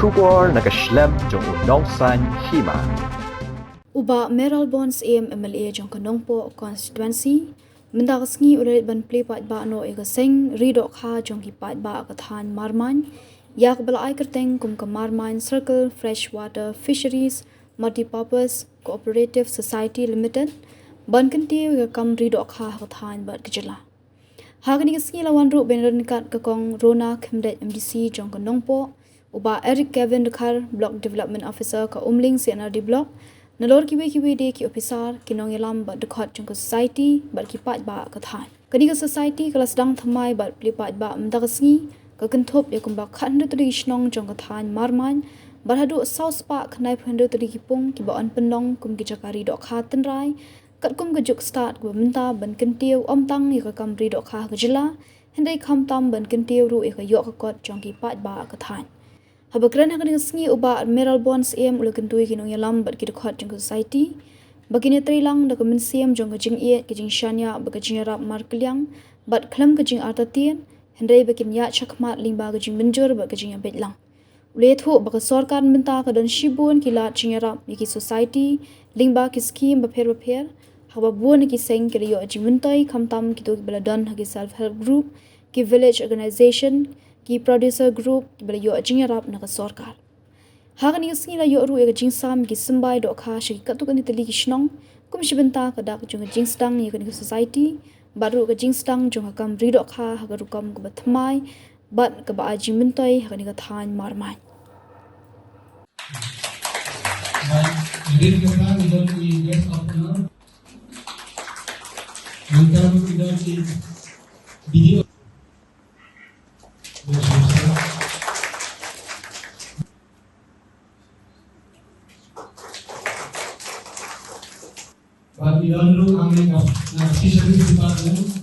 Shubor nakaslem jong unongsan hima. Uba Meral Bonds MLA jong kanongpo constituency mendaksngi ulit ban play pat ba no ega seng ridok ha jong ki pat ba akathan marman yak bala ai kerteng kum ka marman circle freshwater fisheries multipurpose cooperative society limited ban kanti ga kam ridok ha akathan ba kejela hagani ngi lawan ru benran kat ka kong rona khemdet MDC jong kanongpo uba Eric Kevin Dekhar block development officer ka umling CNRD block Nalor kiwe de ki officer kinong yalam ba dekhot jong society ba ki pat ba ka than kani ka society kala sedang thamai ba pli pat ba amdaksngi ka kenthop yakum ba khandu traditional jong ka than marman ba hadu south park nai phandu tri ki pung ki ba an penlong kum ki jakari dok kha tan rai kat kum ka juk start ko minta ban kentiu om tang ya ka kam ri dok kha ka jila hendai kham tam ban kentiu ru ya ka yok ka kot jong ki pat ba ka than Habakran akan ngasngi uba Meral Bonds ulu kentui kinong yalam bat kita khot jong society bagini trilang da kamen siam jong jing e kijing shanya ba kijing rap markliang bat khlam kijing artatien hendai bakin ya chakmat limba kijing menjur ba kijing betlang ule thu ba sarkar minta ka dan shibun kila jing rap ki society limba ki scheme ba pher haba buan ki seng ki yo jing mentai khamtam ki to baladan ki self help group ki village organization ki producer group bela yo ajing rap na ka sarkar hagani ngi la yo ru e jing sam ki simbai do kha shi ka tu kan tili ki shnong kum shibenta ka dak jung jing stang ni kan society baru ka jing stang jung kam ri do kha ha ru kam ka bathmai bat ka ba ajing mentai hagani ka than marmai Jadi kita tidak di guest of honor. Kita tidak di video. Bagi lalu kami nasi sedikit departemen.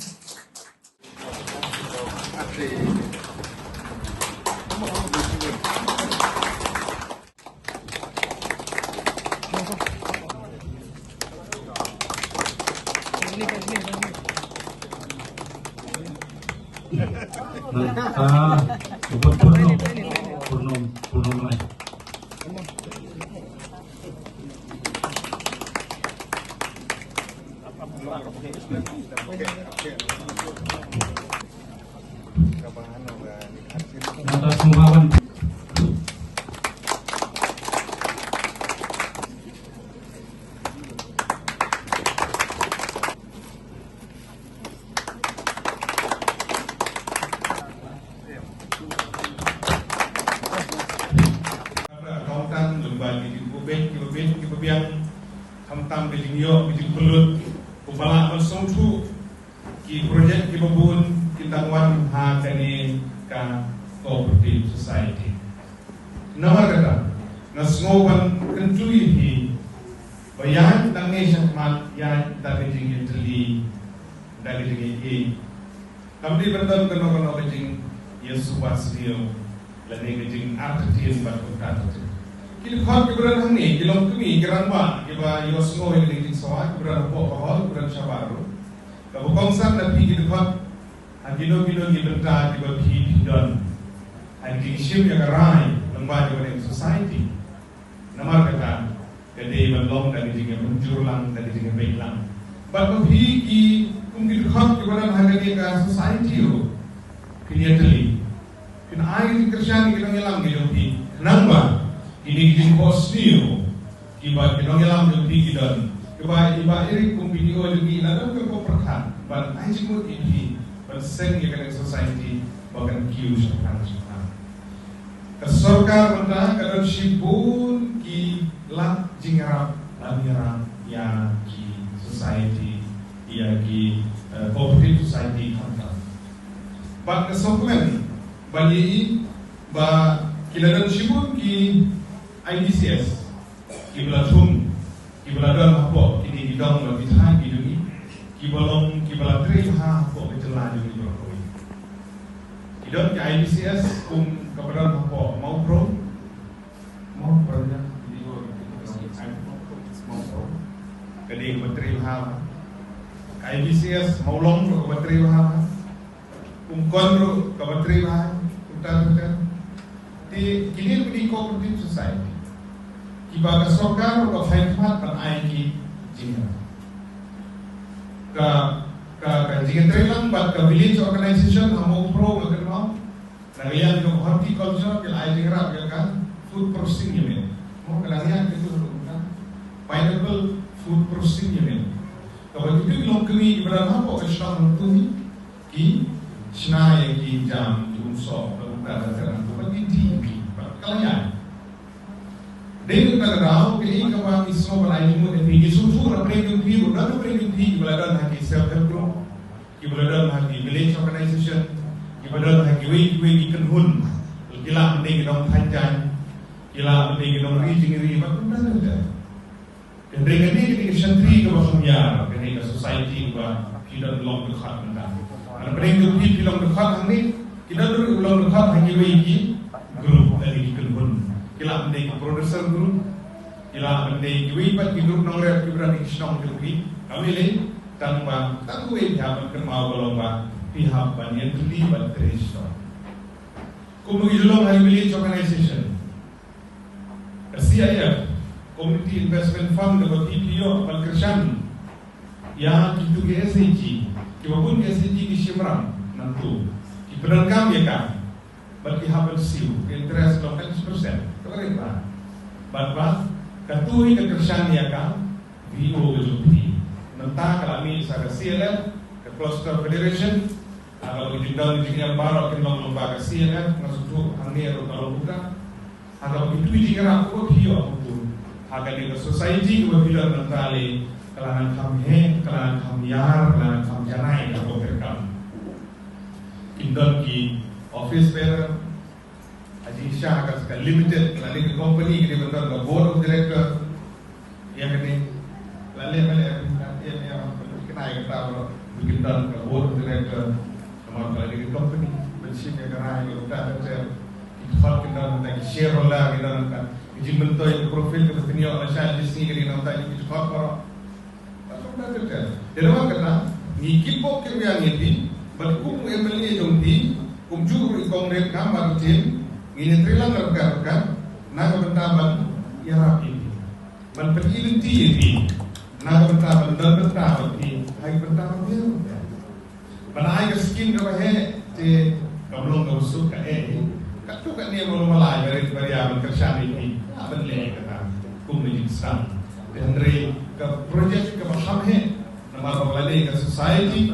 Purno mai. Atas sumbangan Hamtam bijingyo bijing pelut kubala bersongtu ki projek ki babun kitangwan ha kani ka cooperative society nomor kata nasngowan kentui hi bayan tangi syakmat yan dari jingi teli dari jingi i kamdi benton kono bijing yesu wasrio lani bijing artien bat kini khot keberan hangni kilom kemi geran ba kiba yosno yang ding sawa keberan po hol keberan sabaru ka bongsan na pi kini khot agino ki benta kiba pi don andi shim ya garai lamba di society namar kata kede balong dari jinga menjurlang dari jinga baiklang ba ko pi ki kum kini khot keberan hangni ka society ro kini kin ai kristiani ki ngelam ki pi namba ini kijing bos niyo kiba kinong yalam yung tigidon kiba iri kung video yung inadam ko perhan but ay jimut ini but seng ya kan society bagan kiu syakang kesorkar menta kadang shibun ki lak jingarap lamiran ya ki society ya ki cooperative society kanta but kesokmen bali ba kiladan shibun ki IDCS kiblatum kibladon hapo kini didong lo bitha biduni kibolong kiblatri ha hapo betela di brokoi kidon ke IDCS kabadan hapo mau pro ya di mau pro kadi betri ha IDCS mau long ro betri ha kon ro betri ha utan di kini cooperative society. Kiba ka sokar o ka hikmat pan ay ki jinga. Ka jinga trelang bat ka village organization amo pro magano. Nagayan ko horticulture kila ay jinga ka food processing unit. Mo kalangyan itu pineapple food processing unit. Kalau itu belum kami ibarat apa Islam itu ki Shna yang ki jam unsur berbuka dalam tu bagi TV kalian. Dengan negara ke ini kawan Islam berlai jumpa dengan Yesus pun berperang TV, berada berperang TV berada haki self help group, berada haki village organization, berada haki we kenhun, kila mending dong panjang, kila mending dong ri macam mana. Dan dengan ini santri ke bahaya, dengan society bah kita belum dekat dengan. Kalau berenggu di film dekat ini, kita dulu belum dekat hanya wiki grup dari kenhun. Kila mending producer group, kila mending wiki grup nongret kibran isnong grupi. Kami le tanpa tangguh pihak kemau berlomba pihak banyak terlibat teristol. Kemudian hari village organization, CIF. Community Investment Fund atau TPO Palkershan yang itu ke SAG, walaupun SAG di Shimram nanti, di penangkam ya kan, bagi hasil siu, interest lokal 10%, keren tak? Bapak, katui ke Kershan ya kan, VO kejuti, nanti kalau kami secara CLF, ke Cluster Federation, kalau kita tinggal di sini baru kita lomba ke CLF, masuk tu hangir kalau bukan, kalau itu jika aku VO agar di society kemudian mentali kalangan kami, kalangan kami yar, kalangan kami janai atau terkam. Indon ki office bearer, Haji Shah akan limited, lalu company kita bentar ke board of director, yang ini lalu yang kita tahu bikin dan ke board of director, sama lalu company bersih negara yang kita ada, kita kita lagi shareholder kita nak Iji bentuk yang profil kita tengok masyarakat di sini kini nampak ini kita apa? Apa dah kerja? Jadi apa kata? Ngikip pok kerja ngiti, berkum MLA jomti, kumjur kongres kamar tim, ngini trilang kerja, naga bentaban ya rapi. Menperilin ti, naga bentaban dan bentaban ti, hai bentaban dia. Panai skin kebahe, ti kablong kabusuk kae. Katu kan ni mau malai dari yang kerja ini, apa ni kata, kumpulan Islam. Dan dari ke projek ke mahamhe, nama berlari ke society,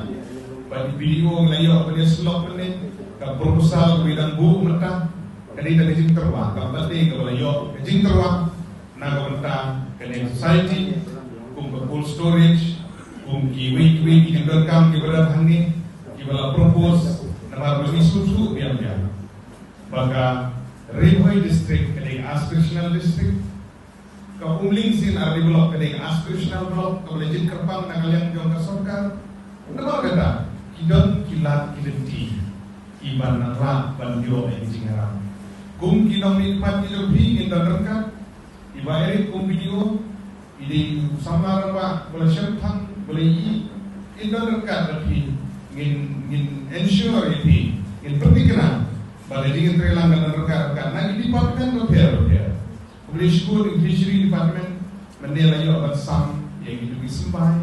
bagi video melayu apa dia slot ni, ke proposal bidang buku mereka, dari jing terwah, ke berlari ke melayu, jing terwah, naga mereka ke society, ke cold storage, ki week yang direkam di berat hani, ki bala propose, nama berlari susu biar. Baga Rivoy district kadang aspirational district, ka Umling sin ari block kadang aspirational block, ka Lejit Kerpang nakaliang jong kasokar. Nama kata kidon kilat kidenti, iban nara bandio ay jingaram. Kum kidong nikmat kilobi indon rengkat, iba erik kum video, ini sama raba boleh syartang boleh indon rengkat tapi ngin ensure ini, ngin pertikiran. Pada dengan terlang dan rekan-rekan, nah di departemen repair. Kemudian school in fishery department menilai akan sam yang itu disembai,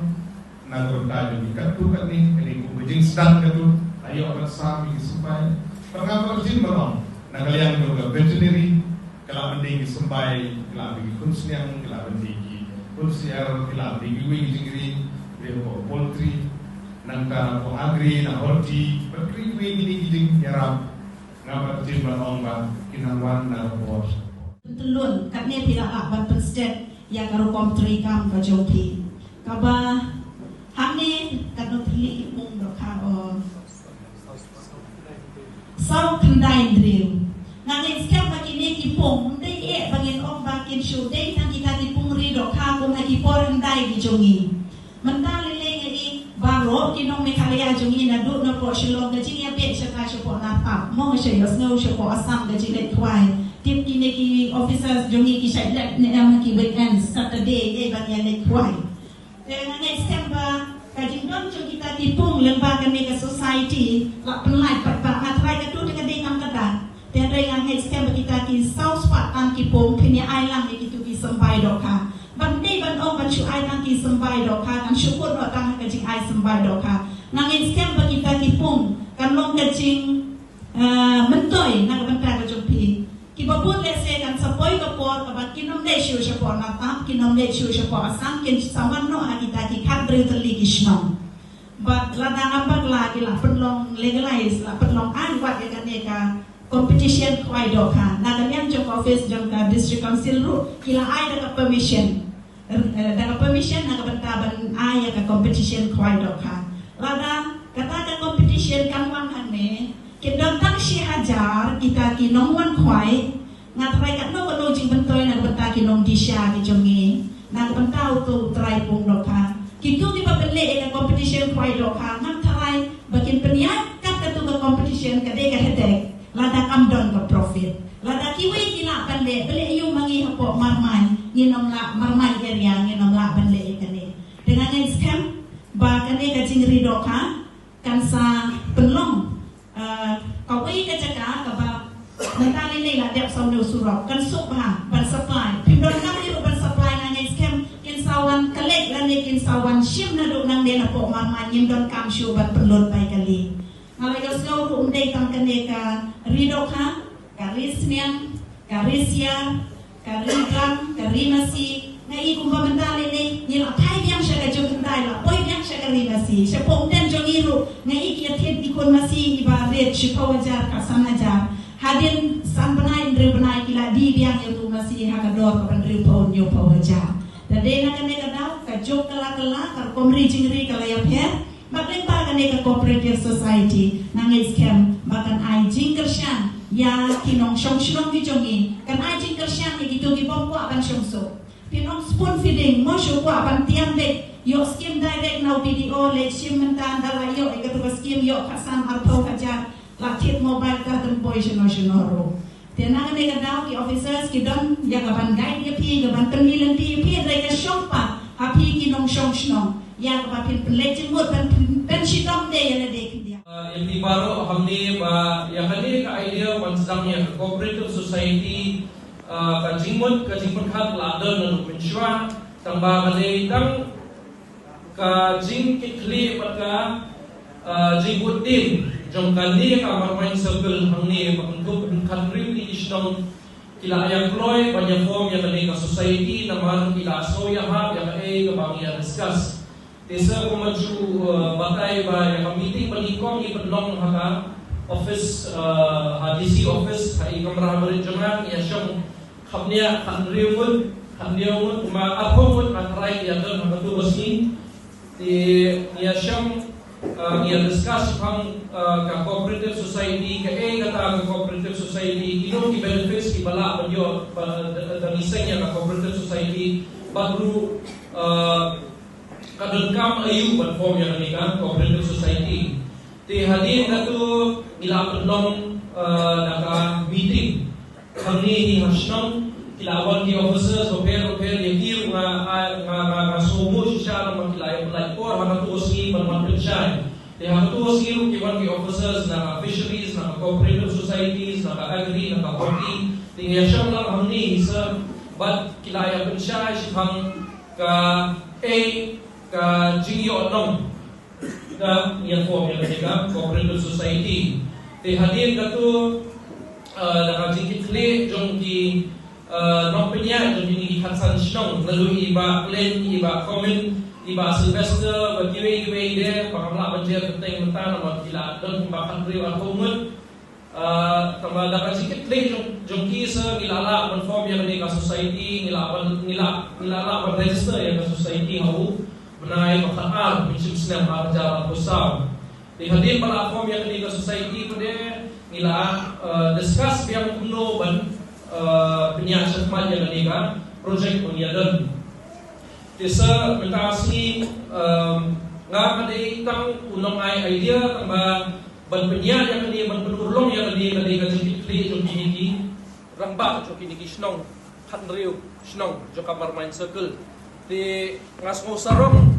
nah bertanya di katu kan ni, ini kemudian sedang katu, ayo akan sam yang disembai. Perkara berjin berong, nah kalian juga veterinary, kalau mending disembai, kalau bagi kunstian, kalau bagi kunstiar, kalau bagi wing jingri, dia poultry, nangka agri, nah horti, berkri wing ini jing nyerap. Ngamat jimlah orang kinangwan dan bos. Telun katnya tidak akan perstet yang karo komtri kam kajopi. Kaba hamne kanu tili ipung dokha o. Sau kendai drill. Ngangin siap bagi ni kipung, ndai bagi om bakin show dai tang kita kipung ri dokha kum haki por kendai di jongi. Mentali lagi baro kinong mekalia jongi na du na po shilong gaji ya pe shaka shpo na pa mo she yo snow shpo asam gaji let twai tip kini ki officers jongi ki shai let ne am ki weekend Saturday bang ya let twai dengan next temper kajing don jongi kita tipung lembaga mega society la penlai pat matrai ka tu dengan dei kam kata dan dengan next temper kita ki south part am ki sembai doka kan syukur no tang kajing ai sembai doka ngangin scam bagi kita kipung kan long kajing mentoi nak bentar kajumpi kibabun lese kan sapoi kapor kabat kinom de shu shapor natap kinom de shu shapor asam kin sawan no kita ki kadri terli kisnom but ladang ambak lagi lah penlong legalize lah penlong anwat ya kan eka competition kwai doka nagan jong office jong ka district council ru kila ai dapat permission naga bentaban ai ka competition kwai doka lada kata ka competition kan wan hane kedon tang shi hajar kita ki nongwan kwai ngatrai kat no kono jing bentoi naga benta ki nong disha ki jongi naga bentau tu trai pung doka kitu ki babele ka competition kwai doka ngam trai bakin peniat kat tu ka competition ka de ka hedek lada kamdon ka profit lada kiwi kila bende bele yu mangi hapo marmai nginom la marmai area nginom la bende kane dengan scam ba kane ka jingri doka kan sa penlong kawi ka jaka ka ba natali nei la dep saw no surok kan sup ha ban supply pindon kam ni ban supply nang scam kin sawan kalek la ne kin sawan shim na do nang de na po marmai ngim kam shu ban penlot bai kali ngalai ka slow ru umdei tam kane ka ridoka karismian karisia karidam karimasi ngai kumba mentale ne ni la thai biang sha ka jong dai la poi biang sha karimasi sha pong den jong iru ngai ki athet ikon masi iba ret shi pawajar ka sanajar hadin san banai ndre banai kila di biang yo tu masi ha ka dor ka bandri pon yo pawajar da de na kane ka dau ka jok kala ka komri jingri kala ya pher maklin pa kane ka cooperative society nangai scam makan ai jingger shan ya kinong shong di jongi kan ai jingger shan ni gitu gi bom kwa ban shongso pinong spoon feeding mo shu kwa ban tiam de yo skim direct now video le shim mentan dala yo e ka skim yo kasan artho kajar la tit mobile ka tem boy shino ro tenang ne ka daw ki officers ki don ya ka ban guide ya pi ka ban pemilan pi re ka shong pa happy kinong shong ya ka pin pelejeng mut pen shidom de ya de dia yang di baru hamni ba yang kali ka idea panjangnya cooperative society ka jingmut khat la don nu mensyua tamba kali tang ka jing kitli paka jingmut tim jong kali ka marmain circle hamni untuk country di isdom kila ayang ploy banyak form yang kali ka society namar kila soya ha yang kali ka bangia discuss desa kumaju batai ba yang meeting panikong ipedlong haka office DC office hai kamera berjemaah ya syam khamnia khandriun kuma apong atrai ya don hatu resmi di ya syam ya discuss pang ka cooperative society ka kata cooperative society ino ki benefits ki bala banyo dan isengnya ka cooperative society baru kadang kam ayu platform yang ini kan cooperative society ti hadir katu ila pendong naka meeting kami ni hasnong kilawan ki officers oper yang kiru nga sumu sisa na makilay pelai por hanga tuosi bermanfaat syai ti hanga tuosi ki wan ki officers na fisheries na cooperative societies na agri na horti ti yasham lang hamni sa bat kilaya pensyai sihang ka ka jingyo nong ka yang form yang ketiga cooperative society te hadir katu naka jingkit kle jong ki nong penya jong ni hatsan shnong lalu iba plan iba comment iba Sylvester bagiwe de pakamla banjir penting mentan nama kila don pembakan riwa komun tambah naka jingkit kle jong ki sa ngilala form yang ni ka society ngilala register yang ka society hau menai makar mencim senam harja besar di hadir platform yang di society pada nila discuss yang kuno ban penyiasat yang di kan project penyiadan desa mentasi ngak ada tang unong idea tambah ban penyiat yang di ban penurlong yang di kecil joki rambak joki snong khandriu snong joka marmain circle di ngasmo sarong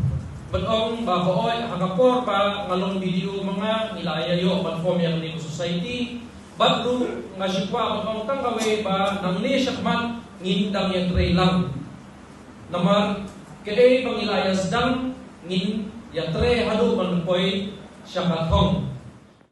belong bahoy hakapor pa ngalong video mga nilaya yo platform yang di society baru ngasipwa belong tanggawe ba nang ni syakman ngindang yang trailang namar Kaya pangilayas dang ngin yatre hadu manpoy syakatong